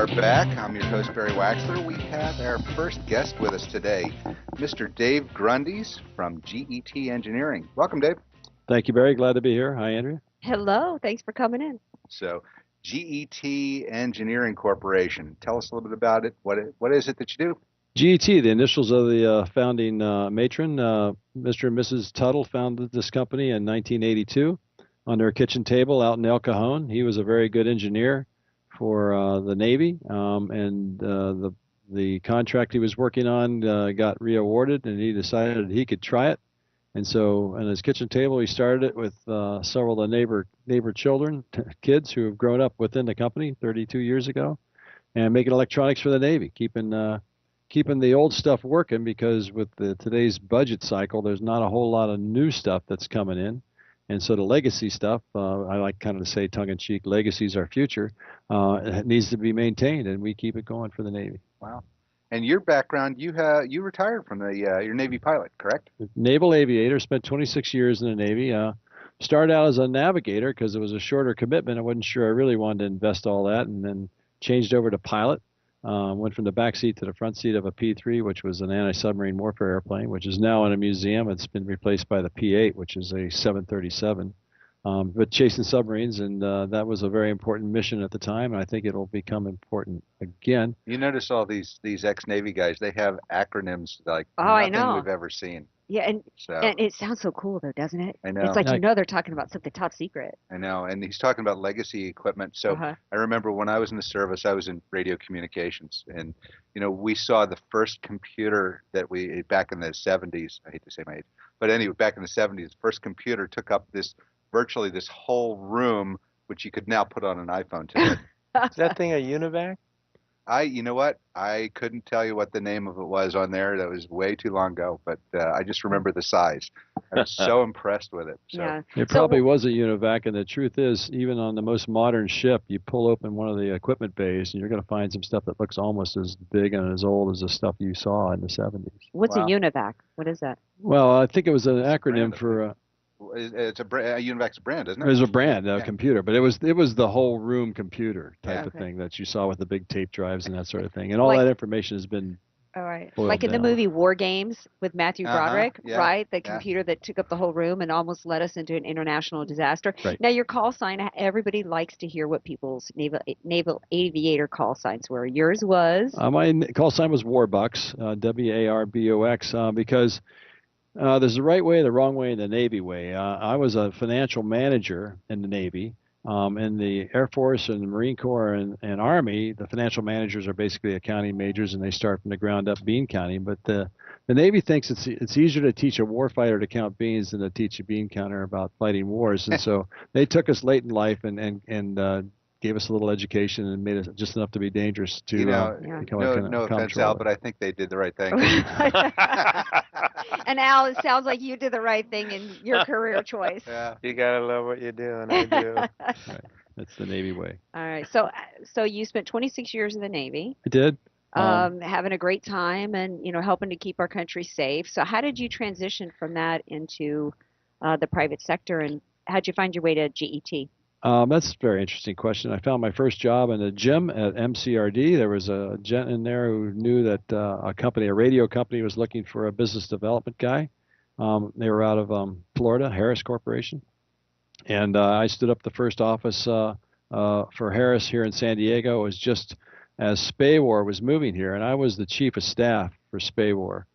are back. I'm your host, Barry Waxler. We have our first guest with us today, Mr. Dave Grundies from GET Engineering. Welcome, Dave. Thank you, Barry. Glad to be here. Hi, Andrea. Hello. Thanks for coming in. So, GET Engineering Corporation. Tell us a little bit about it. What is it that you do? GET, the initials of the founding matron, Mr. and Mrs. Tuttle, founded this company in 1982 on their kitchen table out in El Cajon. He was a very good engineer for the Navy, and the contract he was working on got re-awarded, and he decided he could try it. And so on his kitchen table, he started it with several of the neighbor children, kids who have grown up within the company 32 years ago, and making electronics for the Navy, keeping the old stuff working, because with today's budget cycle, there's not a whole lot of new stuff that's coming in. And so the legacy stuff, I like kind of to say tongue-in-cheek, legacy is our future. It needs to be maintained, and we keep it going for the Navy. Wow. And your background, you retired from your Navy pilot, correct? Naval aviator, spent 26 years in the Navy. Started out as a navigator because it was a shorter commitment. I wasn't sure I really wanted to invest all that, and then changed over to pilot. Went from the back seat to the front seat of a P-3, which was an anti-submarine warfare airplane, which is now in a museum. It's been replaced by the P-8, which is a 737. But chasing submarines, and that was a very important mission at the time, and I think it'll become important again. You notice all these ex-Navy guys, they have acronyms like nothing we've ever seen. Yeah, and it sounds so cool, though, doesn't it? I know. It's like they're talking about something top secret. I know, and he's talking about legacy equipment. So I remember when I was in the service, I was in radio communications, and we saw the first computer that back in the 70s. I hate to say my age, but anyway, back in the 70s, the first computer took up virtually this whole room, which you could now put on an iPhone today. Is that thing a UNIVAC? You know what? I couldn't tell you what the name of it was on there. That was way too long ago, but I just remember the size. I was so impressed with it. So. Yeah. It probably was a UNIVAC, and the truth is, even on the most modern ship, you pull open one of the equipment bays, and you're going to find some stuff that looks almost as big and as old as the stuff you saw in the 70s. What's a UNIVAC? What is that? Well, I think it was an acronym for... It's a UNIVAC's a brand, isn't it? It was a brand, computer, but it was the whole room computer type of thing that you saw with the big tape drives and that sort of thing, and all that information has been. All right, like in the movie War Games with Matthew Broderick, right? The computer that took up the whole room and almost led us into an international disaster. Right. Now, your call sign, everybody likes to hear what people's naval aviator call signs were. Yours was? My call sign was Warbucks, W-A-R-B-O-X, because. There's the right way, the wrong way, and the Navy way. I was a financial manager in the Navy. In the Air Force and the Marine Corps and Army, the financial managers are basically accounting majors, and they start from the ground up bean counting. But the Navy thinks it's easier to teach a warfighter to count beans than to teach a bean counter about fighting wars. And so they took us late in life and gave us a little education and made it just enough to be dangerous to no offense, Al, but I think they did the right thing. And Al, it sounds like you did the right thing in your career choice. Yeah, you gotta love what you're doing. I do. Right. That's the Navy way. All right. So you spent 26 years in the Navy. I did. Having a great time and helping to keep our country safe. So how did you transition from that into the private sector, and how'd you find your way to GET? That's a very interesting question. I found my first job in a gym at MCRD. There was a gent in there who knew that a radio company, was looking for a business development guy. They were out of Florida, Harris Corporation. And I stood up the first office for Harris here in San Diego. It was just as SPAWAR was moving here, and I was the chief of staff for SPAWAR,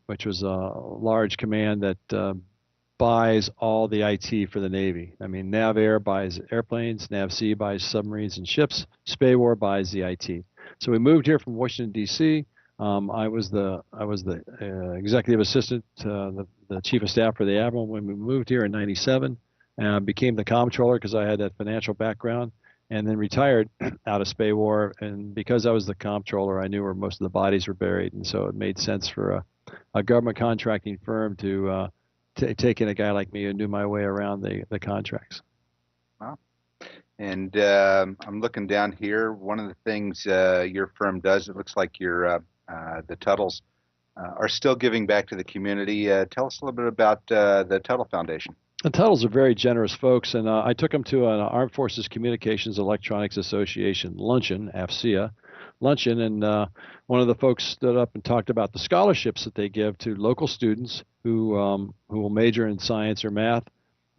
which was a large command that buys all the IT for the Navy. I mean, NavAir buys airplanes, NavSea buys submarines and ships, SPAWAR buys the IT. So we moved here from Washington, D.C. I was the executive assistant, the chief of staff for the Admiral when we moved here in '97. Became the comptroller because I had that financial background, and then retired out of SPAWAR. And because I was the comptroller, I knew where most of the bodies were buried, and so it made sense for a government contracting firm to take in a guy like me who knew my way around the contracts. Wow. And I'm looking down here. One of the things your firm does, it looks like the Tuttles are still giving back to the community. Tell us a little bit about the Tuttle Foundation. The Tuttles are very generous folks, and I took them to an Armed Forces Communications Electronics Association luncheon, AFCEA luncheon, and one of the folks stood up and talked about the scholarships that they give to local students who will major in science or math,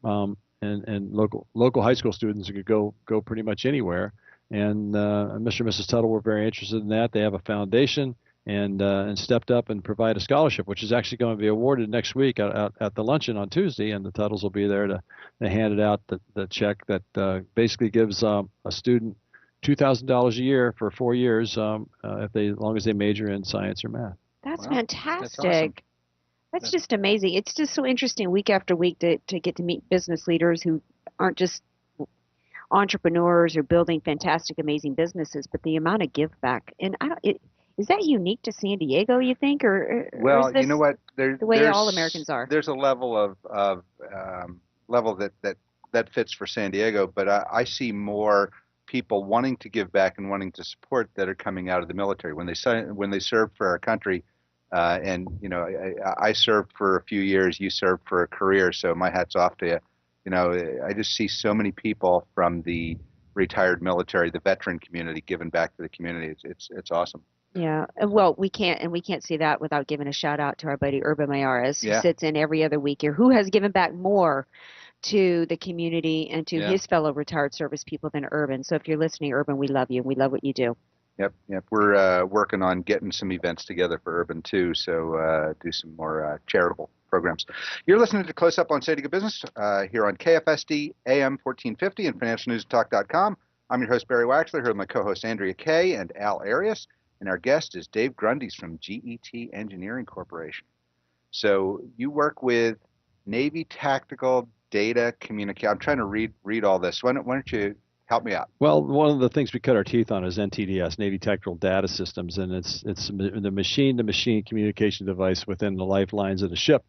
and local high school students who could go pretty much anywhere. And Mr. and Mrs. Tuttle were very interested in that. They have a foundation and stepped up and provide a scholarship, which is actually going to be awarded next week at the luncheon on Tuesday, and the Tuttles will be there to hand it out, the check that basically gives a student $2,000 a year for 4 years as long as they major in science or math. That's Wow. fantastic. That's awesome. That's just amazing. It's just so interesting week after week to get to meet business leaders who aren't just entrepreneurs or building fantastic, amazing businesses, but the amount of give back. And is that unique to San Diego, you think, or Well, is this you know what? the way all Americans are? There's a level of level that fits for San Diego, but I see more people wanting to give back and wanting to support that are coming out of the military when they serve for our country. And you know, I served for a few years. You served for a career, so my hat's off to you. You know, I just see so many people from the retired military, the veteran community, giving back to the community. It's awesome. Yeah. Well, we can't see that without giving a shout out to our buddy UrbanARS, who Yeah. sits in every other week here, who has given back more to the community and to Yeah. his fellow retired service people than Urban. So if you're listening, Urban, we love you and we love what you do. Yep. We're working on getting some events together for Urban too, so do some more charitable programs. You're listening to Close Up on San Diego Business here on KFSD AM 1450 and FinancialNewsTalk.com. I'm your host, Barry Waxler, here with my co-hosts Andrea Kay and Al Arias, and our guest is Dave Grundies from GET Engineering Corporation. So you work with Navy Tactical Data Communication. I'm trying to read all this. Why don't you help me out? Well, one of the things we cut our teeth on is NTDS, Navy Tactical Data Systems, and it's the machine-to-machine communication device within the lifelines of the ship.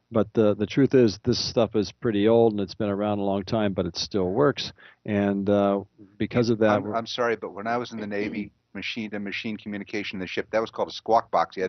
But the truth is, this stuff is pretty old and it's been around a long time, but it still works. And because of that, I'm sorry, but when I was in the Navy, machine-to-machine communication in the ship, that was called a squawk box. You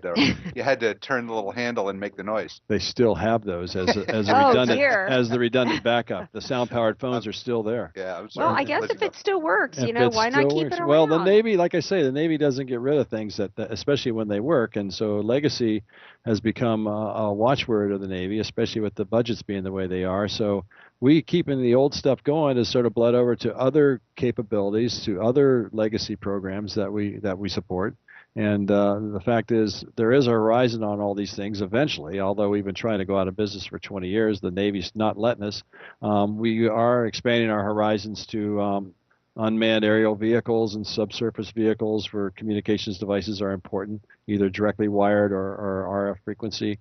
had to turn the little handle and make the noise. they still have those as a Oh, redundant dear. as the redundant backup. The sound-powered phones are still there. Yeah, I'm sorry. Well, I guess if it still works, If you know, it why not still keep works. it around? Well, the Navy, like I say, the Navy doesn't get rid of things that especially when they work, and so legacy has become a watchword of the Navy, especially with the budgets being the way they are. So we keeping the old stuff going has sort of bled over to other capabilities, to other legacy programs that we support. And the fact is, there is a horizon on all these things eventually. Although we've been trying to go out of business for 20 years, the Navy's not letting us. We are expanding our horizons to unmanned aerial vehicles and subsurface vehicles where communications devices are important, either directly wired or RF frequency.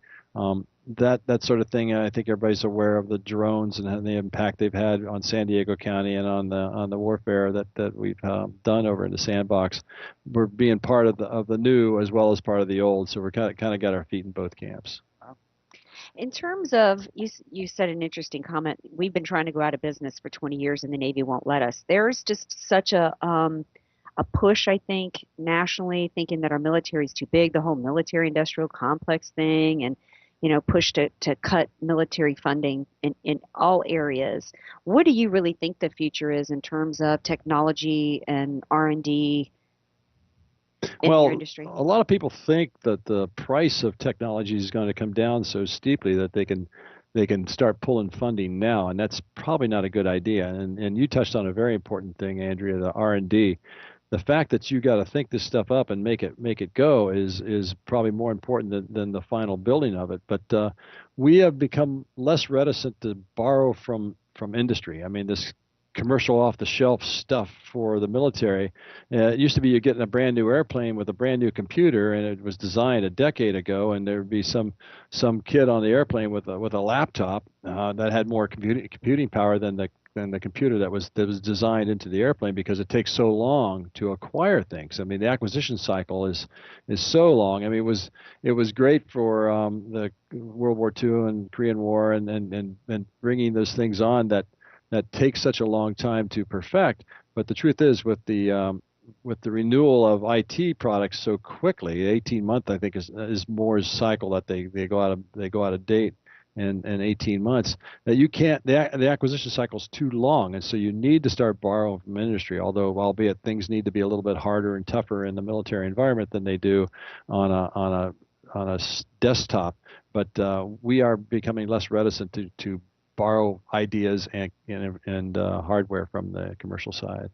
That sort of thing. I think everybody's aware of the drones and the impact they've had on San Diego County and on the warfare that we've done over in the sandbox. We're being part of the new as well as part of the old, so we're kind of got our feet in both camps. In terms of, you said an interesting comment. We've been trying to go out of business for 20 years, and the Navy won't let us. There's just such a push, I think, nationally, thinking that our military is too big, the whole military-industrial complex thing, and push to cut military funding in all areas. What do you really think the future is in terms of technology and R&D in your industry? A lot of people think that the price of technology is going to come down so steeply that they can start pulling funding now, and that's probably not a good idea. And you touched on a very important thing, Andrea, the R&D. The fact that you got to think this stuff up and make it go is probably more important than the final building of it. But we have become less reticent to borrow from industry. I mean, this commercial off-the-shelf stuff for the military. It used to be you're getting a brand new airplane with a brand new computer, and it was designed a decade ago, and there would be some kid on the airplane with a laptop that had more computing power than the computer that was designed into the airplane, because it takes so long to acquire things. I mean, the acquisition cycle is so long. I mean, it was great for the World War II and Korean War and bringing those things on that takes such a long time to perfect. But the truth is, with the renewal of IT products so quickly, 18-month I think is Moore's cycle that they go out of date. in 18 months, that you can't, the acquisition cycle is too long, and so you need to start borrowing from industry, although albeit things need to be a little bit harder and tougher in the military environment than they do on a desktop. But we are becoming less reticent to borrow ideas and hardware from the commercial side.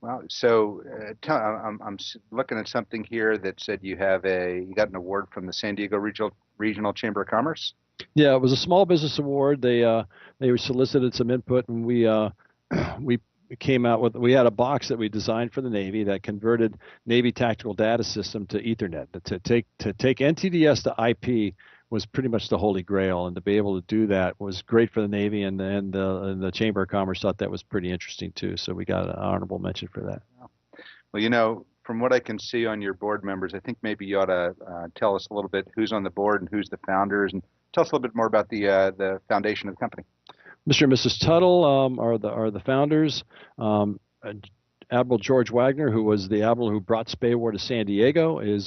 Well, so I'm looking at something here that said you got an award from the San Diego Regional Chamber of Commerce. Yeah, it was a small business award. They solicited some input, and we came out with, we had a box that we designed for the Navy that converted Navy tactical data system to Ethernet. To take NTDS to IP was pretty much the holy grail, and to be able to do that was great for the Navy, and the Chamber of Commerce thought that was pretty interesting too. So we got an honorable mention for that. Well, from what I can see on your board members, I think maybe you ought to tell us a little bit who's on the board and who's the founders, and tell us a little bit more about the foundation of the company. Mr. and Mrs. Tuttle are the founders. Admiral George Wagner, who was the admiral who brought Spay War to San Diego, is